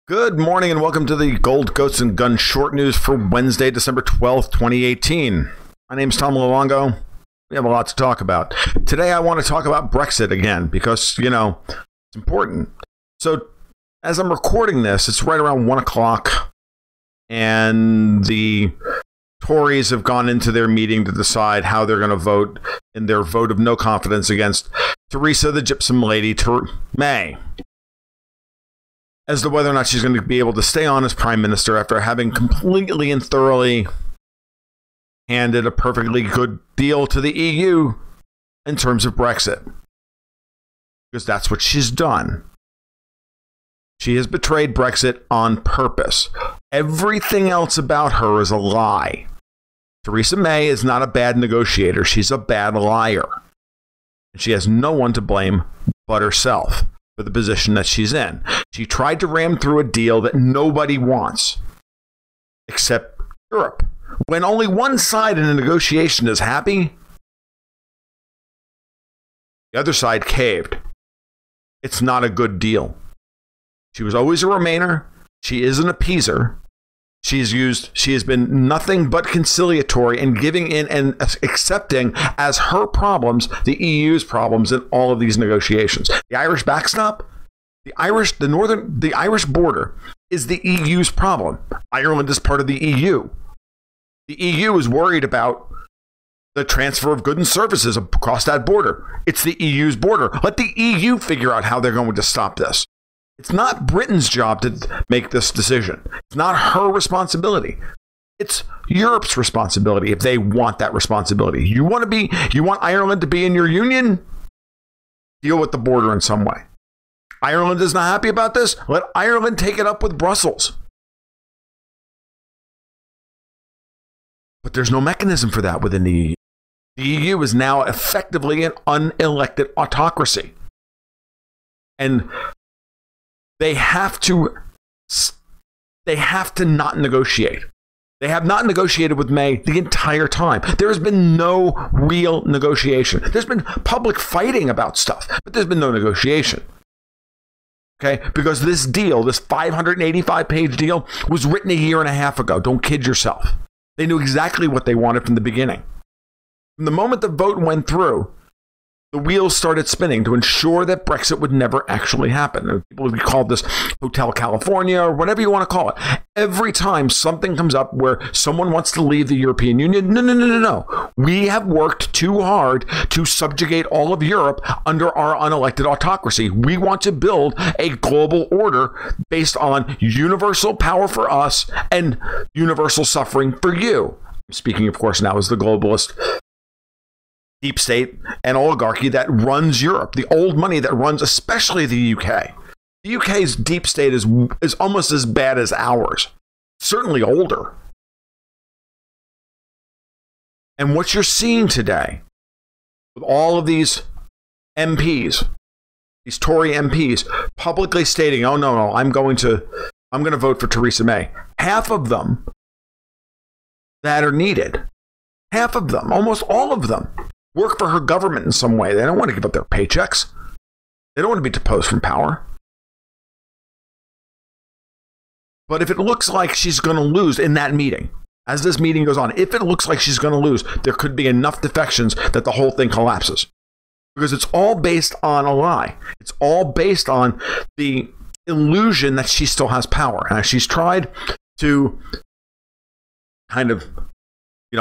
Good morning and welcome to the Gold, Ghosts, and Gun Short News for Wednesday, December 12th, 2018. My name is Tom Luongo. We have a lot to talk about. Today I want to talk about Brexit again because, it's important. So as I'm recording this, it's right around 1 o'clock and the Tories have gone into their meeting to decide how they're going to vote in their vote of no confidence against Theresa the Gypsum Lady May, as to whether or not she's going to be able to stay on as prime minister after having completely and thoroughly handed a perfectly good deal to the EU in terms of Brexit. Because that's what she's done. She has betrayed Brexit on purpose. Everything else about her is a lie. Theresa May is not a bad negotiator. She's a bad liar. And she has no one to blame but herself for the position that she's in. She tried to ram through a deal that nobody wants, except Europe. When only one side in a negotiation is happy, the other side caved. It's not a good deal. She was always a Remainer. She is an appeaser. She has been nothing but conciliatory and giving in and accepting as her problems the EU's problems in all of these negotiations. The Irish backstop, the Irish border is the EU's problem. Ireland is part of the EU. The EU is worried about the transfer of goods and services across that border. It's the EU's border. Let the EU figure out how they're going to stop this. It's not Britain's job to make this decision. It's not her responsibility. It's Europe's responsibility if they want that responsibility. You want Ireland to be in your union? Deal with the border in some way. Ireland is not happy about this? Let Ireland take it up with Brussels. But there's no mechanism for that within the EU. The EU is now effectively an unelected autocracy. And they have to not negotiate. They have not negotiated with May the entire time. There has been no real negotiation. There's been public fighting about stuff, but there's been no negotiation. Okay? Because this deal, this 585-page deal, was written a year and a half ago. Don't kid yourself. They knew exactly what they wanted from the beginning. From the moment the vote went through, the wheels started spinning to ensure that Brexit would never actually happen. People would call this Hotel California or whatever you want to call it. Every time something comes up where someone wants to leave the European Union, no. We have worked too hard to subjugate all of Europe under our unelected autocracy. We want to build a global order based on universal power for us and universal suffering for you. Speaking, of course, now as the globalist deep state and oligarchy that runs Europe, the old money that runs especially the UK. The UK's deep state is almost as bad as ours, certainly older. And what you're seeing today with all of these MPs, these Tory MPs, publicly stating, oh, no, I'm going to vote for Theresa May. Half of them that are needed, half of them, almost all of them, work for her government in some way. They don't want to give up their paychecks. They don't want to be deposed from power. But if it looks like she's going to lose in that meeting, as this meeting goes on, if it looks like she's going to lose, there could be enough defections that the whole thing collapses. Because it's all based on a lie. It's all based on the illusion that she still has power. And she's tried to kind of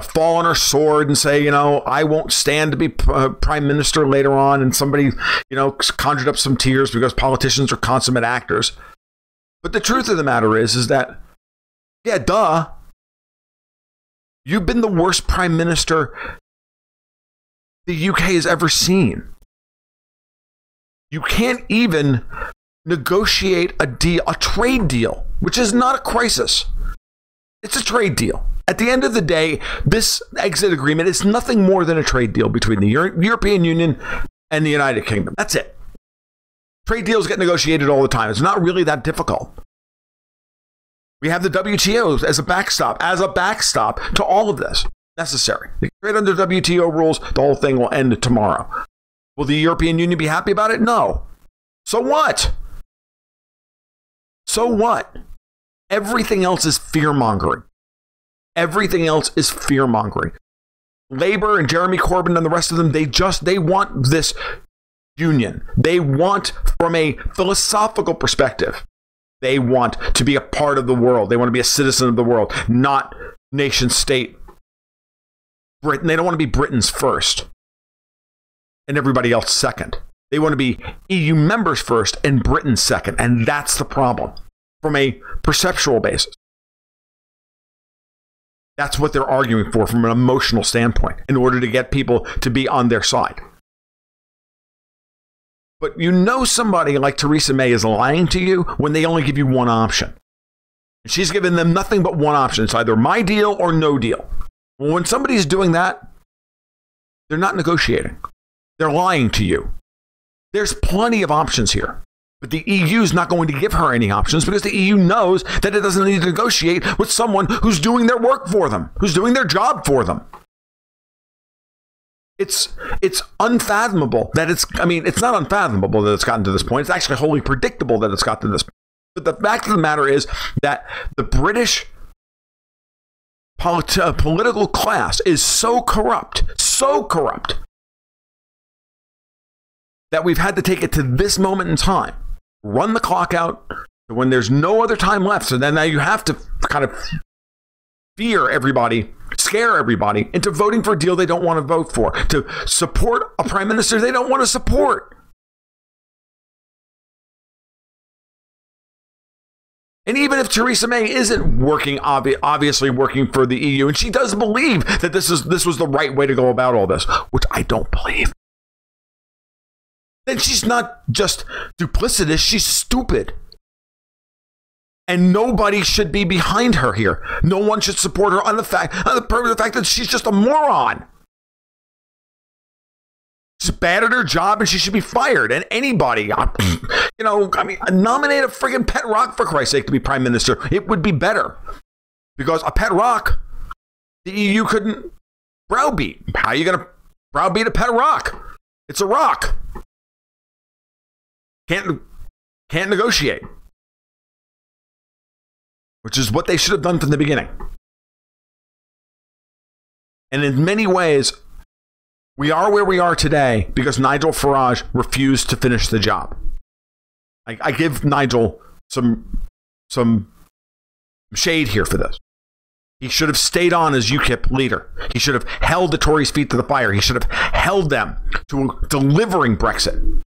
fall on her sword and say, I won't stand to be prime minister later on. And somebody, conjured up some tears because politicians are consummate actors. But the truth of the matter is that, yeah, duh. You've been the worst prime minister the UK has ever seen. You can't even negotiate a trade deal, which is not a crisis. It's a trade deal. At the end of the day, this exit agreement is nothing more than a trade deal between the European Union and the United Kingdom. That's it. Trade deals get negotiated all the time. It's not really that difficult. We have the WTO as a backstop to all of this. Necessary. Trade under WTO rules, the whole thing will end tomorrow. Will the European Union be happy about it? No. So what? So what? Everything else is fear-mongering. Everything else is fear-mongering. Labor and Jeremy Corbyn and the rest of them, they want this union. They want, from a philosophical perspective, they want to be a part of the world. They want to be a citizen of the world, not nation state. Britain, they don't want to be Britons first and everybody else second. They want to be EU members first and Britain second. And that's the problem from a perceptual basis. That's what they're arguing for from an emotional standpoint in order to get people to be on their side. But you know somebody like Theresa May is lying to you when they only give you one option. She's given them nothing but one option. It's either my deal or no deal. Well, when somebody's doing that, they're not negotiating. They're lying to you. There's plenty of options here. But the EU is not going to give her any options because the EU knows that it doesn't need to negotiate with someone who's doing their work for them, who's doing their job for them. It's unfathomable that it's not unfathomable that it's gotten to this point. It's actually wholly predictable that it's got to this point. But the fact of the matter is that the British political class is so corrupt, that we've had to take it to this moment in time, run the clock out when there's no other time left. So then now you have to kind of scare everybody into voting for a deal they don't want to vote for, to support a prime minister they don't want to support. And even if Theresa May isn't working, obviously working for the EU, and she does believe that this was the right way to go about all this, which I don't believe, then she's not just duplicitous, she's stupid. And nobody should be behind her here. No one should support her on the fact that she's just a moron. She's bad at her job and she should be fired. And anybody, nominate a friggin' pet rock, for Christ's sake, to be prime minister. It would be better. Because a pet rock, the EU couldn't browbeat. How are you going to browbeat a pet rock? It's a rock. Can't negotiate. Which is what they should have done from the beginning. And in many ways, we are where we are today because Nigel Farage refused to finish the job. I give Nigel some shade here for this. He should have stayed on as UKIP leader. He should have held the Tories' feet to the fire. He should have held them to delivering Brexit.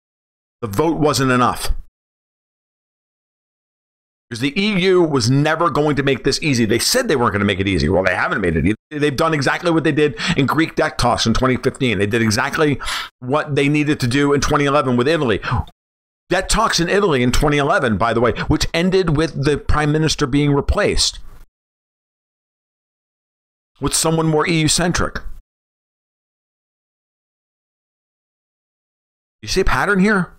The vote wasn't enough. Because the EU was never going to make this easy. They said they weren't going to make it easy. Well, they haven't made it easy. They've done exactly what they did in Greek debt talks in 2015. They did exactly what they needed to do in 2011 with Italy. Debt talks in Italy in 2011, by the way, which ended with the prime minister being replaced with someone more EU-centric. You see a pattern here?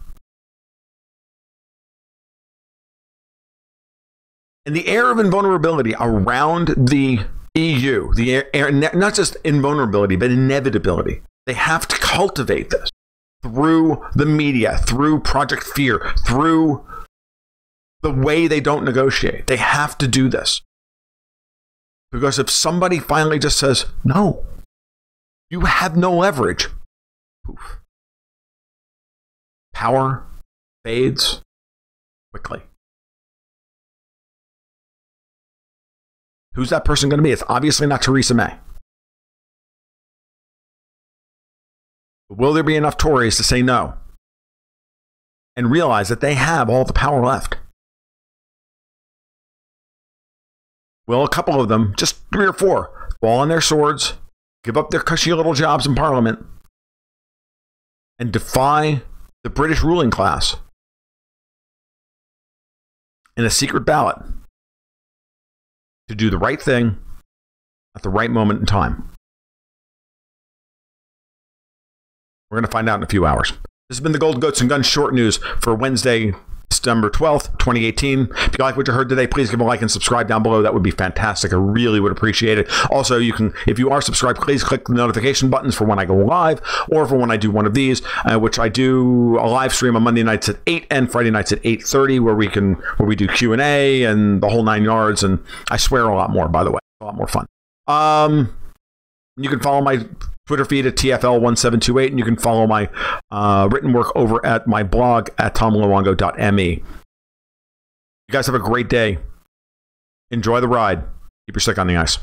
And the air of invulnerability around the EU, the air, not just invulnerability, but inevitability. They have to cultivate this through the media, through Project Fear, through the way they don't negotiate. They have to do this. Because if somebody finally just says, no, you have no leverage, poof, power fades quickly. Who's that person going to be? It's obviously not Theresa May. Will there be enough Tories to say no and realize that they have all the power left? Will a couple of them, just 3 or 4, fall on their swords, give up their cushy little jobs in Parliament, and defy the British ruling class in a secret ballot to do the right thing at the right moment in time? We're going to find out in a few hours. This has been the Golden Goats and Guns short news for Wednesday, December 12th, 2018. If you like what you heard today, please give a like and subscribe down below. That would be fantastic. I really would appreciate it. Also, you can, if you are subscribed, please click the notification buttons for when I go live or for when I do one of these, which I do a live stream on Monday nights at 8 and Friday nights at 8:30, where we do Q&A and the whole 9 yards. And I swear a lot more, by the way. A lot more fun. You can follow my Twitter feed at TFL1728, and you can follow my written work over at my blog at tomluongo.me. You guys have a great day. Enjoy the ride. Keep your stick on the ice.